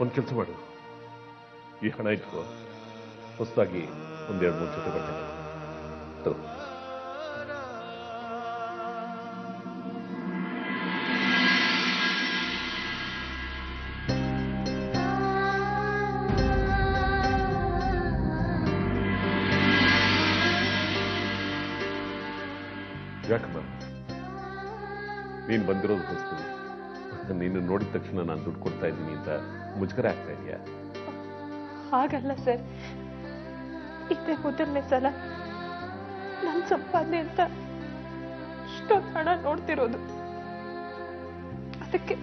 ಒಂದು ಕೆಲಸ ಮಾಡು, ಈ ಹಣ ಇಟ್ಕೋ, ಹೊಸದಾಗಿ ಒಂದೆರಡು ಮೂರು ಜೊತೆ ಬಟ್ಟೆ ತಗೋ. ಯಾಕಮ್ಮ ನೀನು ಬಂದಿರೋದು ಹೊಸ್ತು, ನೀನು ನೋಡಿದ ತಕ್ಷಣ ನಾನು ದುಡ್ಡು ಕೊಡ್ತಾ ಇದ್ದೀನಿ ಅಂತ ಮುಜುಗರ ಆಗ್ತಾ ಇದೆಯಾ? ಹಾಗಲ್ಲ ಸರ್, ಇದೇ ಮೊದಲನೇ ಸಲ ನನ್ನ ಸಂಪಾದನೆ ಅಂತ ಇಷ್ಟೊಂದು ಹಣ ನೋಡ್ತಿರೋದು. ಅದಕ್ಕೆ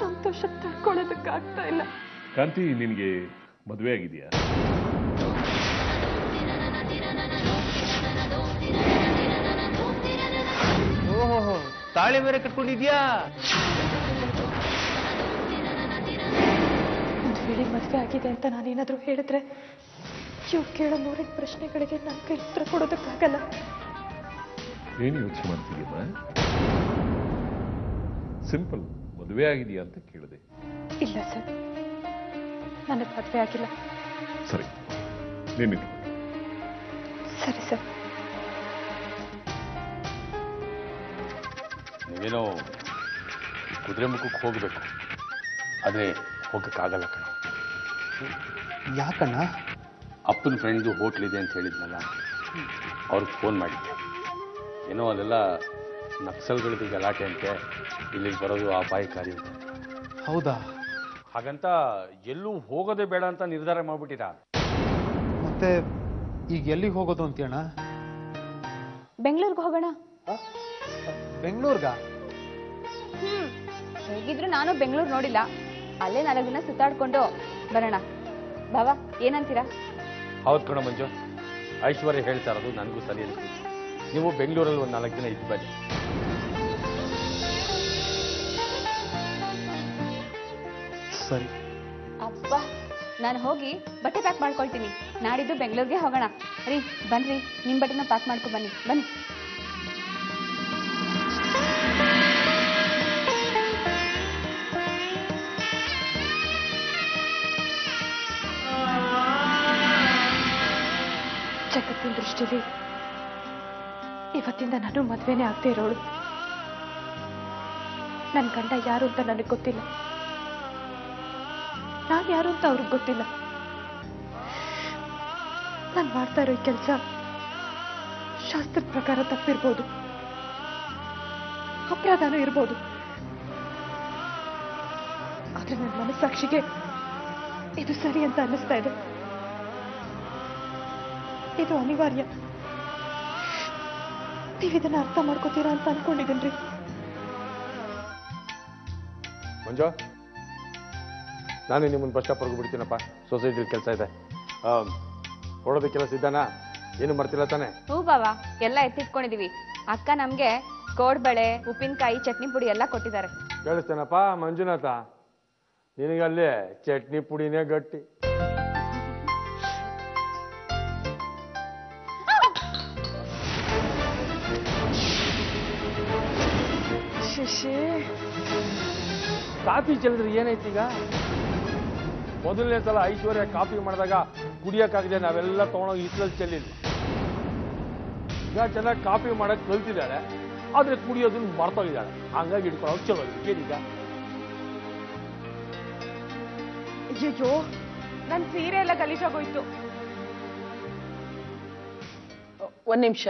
ಸಂತೋಷ ತಡ್ಕೊಳ್ಳೋದಕ್ಕಾಗ್ತಾ ಇಲ್ಲ. ಕಾಂತಿ, ನಿನಗೆ ಮದುವೆ ಆಗಿದೆಯಾ? ಓಹೋ, ತಾಳಿ ಬೇರೆ ಕಟ್ಕೊಂಡಿದ್ಯಾ? ಒಂದು ವೇಳೆ ಮದುವೆ ಆಗಿದೆ ಅಂತ ನಾನೇನಾದ್ರೂ ಹೇಳಿದ್ರೆ ಇವ್ರು ಕೇಳೋ 100 ಪ್ರಶ್ನೆಗಳಿಗೆ ನನ್ನ ಕೈ ಉತ್ತರ ಕೊಡೋದಕ್ಕಾಗಲ್ಲ. ಏನು ಯೋಚನೆ ಮಾಡ್ತಿದ್ಯಮ್ಮ? ಸಿಂಪಲ್, ಮದುವೆ ಆಗಿದೆಯಾ ಅಂತ ಕೇಳಿದೆ. ಇಲ್ಲ ಸರ್, ನನಗೆ ಮದುವೆ ಆಗಿಲ್ಲ. ಸರಿ, ನೀನು ಸರಿ ಸರ್. ನೀವೇನೋ ಕುದುರೆ ಮುಖಕ್ಕೆ ಹೋಗಬೇಕು, ಆದರೆ ಹೋಗಕ್ಕಾಗಲ್ಲ ಕಣ. ಯಾಕಣ್ಣ? ಅಪ್ಪನ ಫ್ರೆಂಡ್ದು ಹೋಟ್ಲ್ ಇದೆ ಅಂತ ಹೇಳಿದ್ನಲ್ಲ, ಅವ್ರಿಗೆ ಫೋನ್ ಮಾಡಿದ್ದೆ. ಏನೋ ಅದೆಲ್ಲ ನಕ್ಸಲ್ಗಳಿಗೆ ಗಲಾಟೆ ಅಂತೆ, ಇಲ್ಲಿಗೆ ಬರೋದು ಅಪಾಯಕಾರಿ ಅಂತ. ಹೌದಾ? ಹಾಗಂತ ಎಲ್ಲೂ ಹೋಗೋದೇ ಬೇಡ ಅಂತ ನಿರ್ಧಾರ ಮಾಡ್ಬಿಟ್ಟಿರ. ಮತ್ತೆ ಈಗ ಎಲ್ಲಿಗೆ ಹೋಗೋದು ಅಂತೀಯಣ್ಣ? ಬೆಂಗಳೂರಿಗೆ ಹೋಗೋಣ. ಬೆಂಗಳೂರ್ಗ? ಹೇಗಿದ್ರು ನಾನು ಬೆಂಗಳೂರು ನೋಡಿಲ್ಲ, ಅಲ್ಲೇ 4 ದಿನ ಸುತ್ತಾಡ್ಕೊಂಡು ಬರೋಣ. ಬಾವಾ, ಏನಂತೀರಾ? ಹೌದು ಕಣ ಮಂಜು, ಐಶ್ವರ್ಯ ಹೇಳ್ತಾ ಇರೋದು ನನಗೂ ಸರಿ ಅನಿಸ್ತು. ನೀವು ಬೆಂಗಳೂರಲ್ಲಿ ಒಂದು 4 ದಿನ ಇದ್ದು ಬನ್ನಿ. ಸರಿ. ಅಬ್ಬಾ, ನಾನು ಹೋಗಿ ಬಟ್ಟೆ ಪ್ಯಾಕ್ ಮಾಡ್ಕೊಳ್ತೀನಿ. ನಾಡಿದ್ದು ಬೆಂಗಳೂರಿಗೆ ಹೋಗೋಣ. ರೀ ಬನ್ರಿ, ನಿಮ್ಮ ಬಟ್ಟೆನ ಪ್ಯಾಕ್ ಮಾಡ್ಕೊ ಬನ್ನಿ. ಬನ್ನಿ. ಜಗತ್ತಿನ ದೃಷ್ಟಿಲಿ ಇವತ್ತಿಂದ ನಾನು ಮದುವೆನೇ ಆಗದೆ ಇರೋಳು. ನನ್ನ ಗಂಡ ಯಾರು ಅಂತ ನನಗೆ ಗೊತ್ತಿಲ್ಲ, ನಾನು ಯಾರು ಅಂತ ಅವ್ರಿಗೆ ಗೊತ್ತಿಲ್ಲ. ನಾನು ಮಾಡ್ತಾ ಇರೋ ಈ ಕೆಲಸ ಶಾಸ್ತ್ರದ ಪ್ರಕಾರ ತಪ್ಪಿರ್ಬೋದು, ಅಪರಾಧನೂ ಇರ್ಬೋದು. ಆದ್ರೆ ನನ್ನ ಮನಸ್ಸಾಕ್ಷಿಗೆ ಇದು ಸರಿ ಅಂತ ಅನ್ನಿಸ್ತಾ ಇದೆ. ಇದು ಅನಿವಾರ್ಯ. ನೀವಿದನ್ನ ಅರ್ಥ ಮಾಡ್ಕೋತೀರಾ ಅಂತ ಅನ್ಕೊಂಡಿದ್ದೀನ್ರಿ. ಮಂಜು, ನಾನು ನಿಮ್ಮನ್ನು ಬಸ್ ಸ್ಟಾಪ್ ವರ್ಗು ಬಿಡ್ತೀನಪ್ಪ. ಸೊಸೈಟಿಲಿ ಕೆಲಸ ಇದೆ, ಹೊಡೋದ ಕೆಲಸ ಇದ್ದಾನ? ಏನು ಮಾಡ್ತಿಲ್ಲ ತಾನೆ? ಹ್ಞೂ ಬಾವಾ, ಎಲ್ಲ ಎತ್ತಿಟ್ಕೊಂಡಿದೀವಿ. ಅಕ್ಕ ನಮ್ಗೆ ಕೋಡ್ಬಳೆ, ಉಪ್ಪಿನಕಾಯಿ, ಚಟ್ನಿ ಪುಡಿ ಎಲ್ಲ ಕೊಟ್ಟಿದ್ದಾರೆ. ಕೇಳಿಸ್ತೇನಪ್ಪ ಮಂಜುನಾಥ, ನಿನಗಲ್ಲೇ ಚಟ್ನಿ ಪುಡಿನೇ ಗಟ್ಟಿ. ಕಾಫಿ ಚೆಲ್ಲಿದ್ರೆ ಏನಾಯ್ತು ಈಗ? ಮೊದಲನೇ ಸಲ ಐಶ್ವರ್ಯ ಕಾಫಿ ಮಾಡಿದಾಗ ಕುಡಿಯಕ್ಕಾಗದೆ ನಾವೆಲ್ಲ ತಗೊಂಡೋಗಿ ಇಸ್ಲಲ್ಲಿ ಚೆಲ್ಲಿದ್ವಿ. ಈಗ ಚೆನ್ನಾಗಿ ಕಾಫಿ ಮಾಡಕ್ ಕಲ್ತಿದ್ದಾಳೆ, ಆದ್ರೆ ಕುಡಿಯೋದನ್ನ ಮರ್ತೋಗಿದ್ದಾಳೆ. ಹಂಗಾಗಿ ಇಟ್ಕೊಳ್ಳೋದು ಚಲೋ. ಏನೀಗ? ಅಯ್ಯೋ, ನನ್ನ ಸೀರೆ ಎಲ್ಲ ಗಲೀಜಾಗೋಯ್ತು. ಒಂದ್ ನಿಮಿಷ.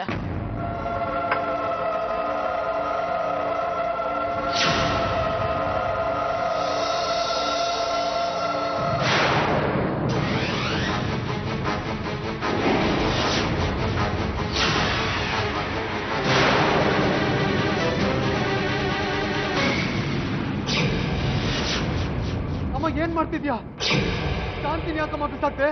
ಅಮ್ಮ, ಏನ್ ಮಾಡ್ತಿದ್ಯಾ? ಶಾಂತಿನಿ ಯಾಕಮ್ಮ ಬಿಸಾಕ್ತೆ?